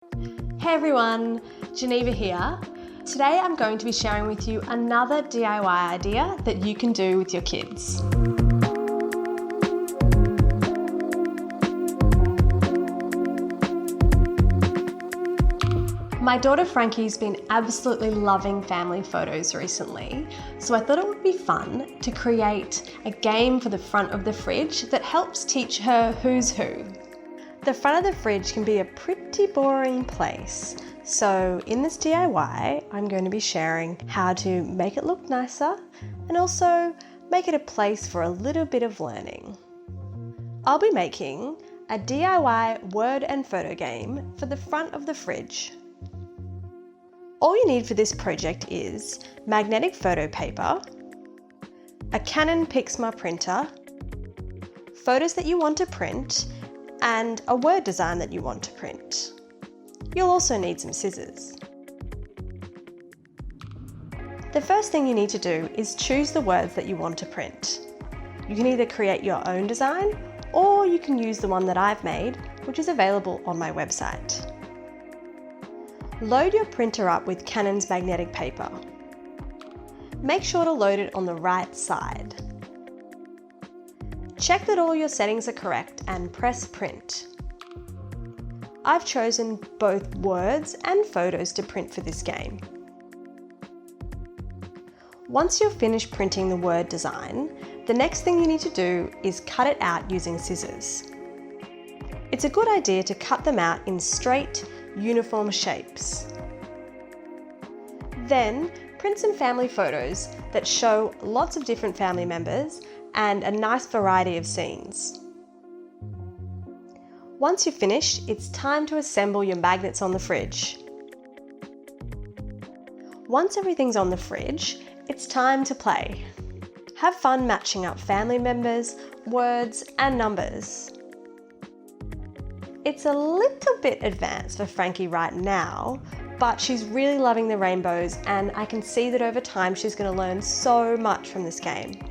Hey everyone, Geneva here. Today I'm going to be sharing with you another DIY idea that you can do with your kids. My daughter Frankie's been absolutely loving family photos recently, so I thought it would be fun to create a game for the front of the fridge that helps teach her who's who. The front of the fridge can be a pretty boring place, so in this DIY I'm going to be sharing how to make it look nicer and also make it a place for a little bit of learning. I'll be making a DIY word and photo game for the front of the fridge. All you need for this project is magnetic photo paper, a Canon PIXMA printer, photos that you want to print, and a word design that you want to print. You'll also need some scissors. The first thing you need to do is choose the words that you want to print. You can either create your own design or you can use the one that I've made, which is available on my website. Load your printer up with Canon's magnetic paper. Make sure to load it on the right side. Check that all your settings are correct and press print. I've chosen both words and photos to print for this game. Once you're finished printing the word design, the next thing you need to do is cut it out using scissors. It's a good idea to cut them out in straight, uniform shapes. Then print some family photos that show lots of different family members and a nice variety of scenes. Once you're finished, it's time to assemble your magnets on the fridge. Once everything's on the fridge, it's time to play. Have fun matching up family members, words, and numbers. It's a little bit advanced for Frankie right now, but she's really loving the rainbows and I can see that over time she's going to learn so much from this game.